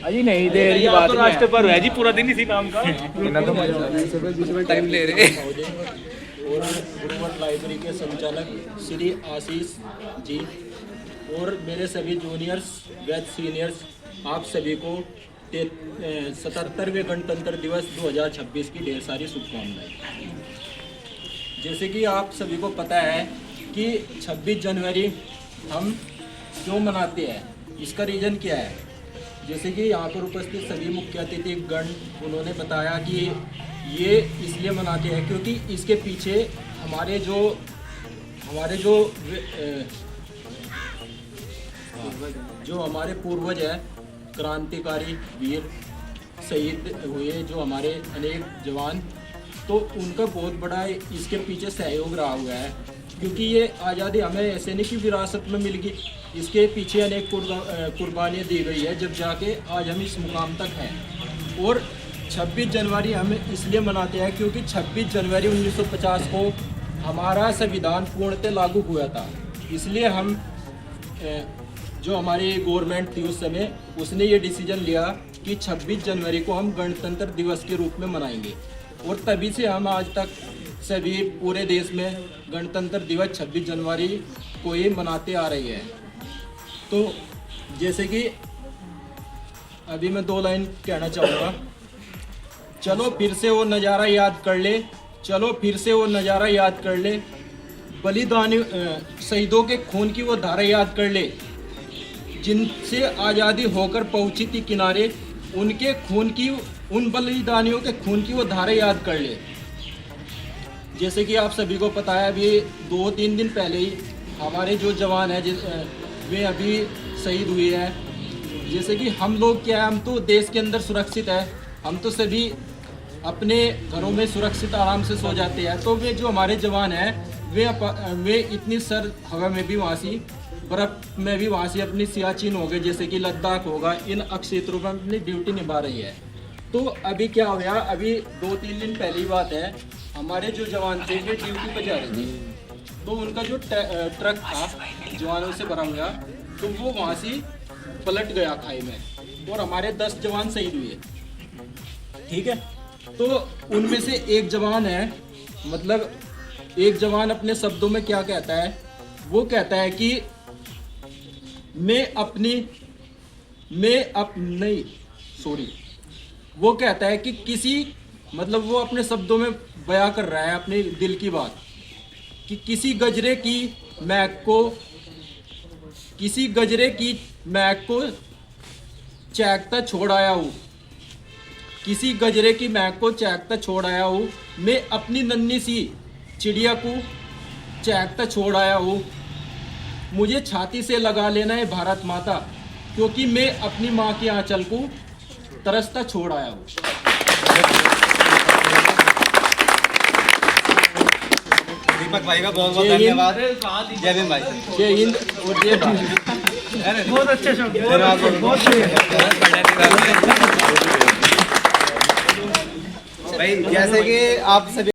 अजी नहीं देर की बात तो रास्ते पर है जी, पूरा दिन इसी काम का टाइम ले रहे। और गुरुमठ लाइब्रेरी के संचालक श्री आशीष जी और मेरे सभी जूनियर्स व सीनियर्स, आप सभी को 77वें गणतंत्र दिवस 2026 की ढेर सारी शुभकामनाएं। जैसे कि आप सभी को पता है कि 26 जनवरी हम क्यों मनाते हैं, इसका रीज़न क्या है। जैसे कि यहाँ पर उपस्थित सभी मुख्य अतिथि गण उन्होंने बताया कि ये इसलिए मनाते हैं क्योंकि इसके पीछे हमारे हमारे पूर्वज हैं, क्रांतिकारी वीर शहीद हुए जो हमारे अनेक जवान, तो उनका बहुत बड़ा इसके पीछे सहयोग रहा हुआ है। क्योंकि ये आज़ादी हमें ऐसे नहीं कि विरासत में मिल गई, इसके पीछे अनेक कुर्बानियाँ दी गई है जब जाके आज हम इस मुकाम तक हैं। और 26 जनवरी हम इसलिए मनाते हैं क्योंकि 26 जनवरी 1950 को हमारा संविधान पूर्णतः लागू हुआ था। इसलिए हम जो हमारी गवर्नमेंट थी उस समय, उसने ये डिसीजन लिया कि 26 जनवरी को हम गणतंत्र दिवस के रूप में मनाएंगे। और तभी से हम आज तक सभी पूरे देश में गणतंत्र दिवस 26 जनवरी को ही मनाते आ रही है। तो जैसे कि अभी मैं 2 लाइन कहना चाहूँगा। चलो फिर से वो नज़ारा याद कर ले, चलो फिर से वो नज़ारा याद कर ले, बलिदानी शहीदों के खून की वो धारा याद कर ले, जिनसे आज़ादी होकर पहुंची थी किनारे, उनके खून की, उन बलिदानियों के खून की वो धारा याद कर ले। जैसे कि आप सभी को पता है, अभी 2-3 दिन पहले ही हमारे जो जवान हैं वे अभी शहीद हुए हैं। जैसे कि हम लोग क्या है, हम तो देश के अंदर सुरक्षित है, हम तो सभी अपने घरों में सुरक्षित आराम से सो जाते हैं। तो वे जो हमारे जवान हैं वे इतनी सर्द हवा में भी वहाँ से, बर्फ़ में भी वहाँ से अपनी सियाचिन हो गए, जैसे कि लद्दाख होगा, इन क्षेत्रों में अपनी ड्यूटी निभा रही है। तो अभी क्या हो गया, अभी 2-3 दिन पहली बात है, हमारे जो जवान थे वे ड्यूटी पर जा रहे थे, तो उनका जो ट्रक था जवानों से भरा हुआ, तो वो वहाँ से पलट गया खाई में और हमारे 10 जवान शहीद हुए। ठीक है, तो उनमें से एक जवान है, मतलब एक जवान अपने शब्दों में क्या कहता है, वो कहता है कि वो कहता है कि किसी, मतलब वो अपने शब्दों में बयां कर रहा है अपने दिल की बात, कि किसी गजरे की महक को चहकता छोड़ आया हूँ, किसी गजरे की महक को चहकता छोड़ आया हूँ, मैं अपनी नन्ही सी चिड़िया को चहकता छोड़ आया हूँ, मुझे छाती से लगा लेना है भारत माता, क्योंकि मैं अपनी माँ के आंचल को तरसता छोड़ आया हूँ। दीपक भाई का बहुत बहुत धन्यवाद। जय भीम भाई। जय हिंद और जय भारत। बहुत अच्छे शब्द, भाई जैसे कि आप सभी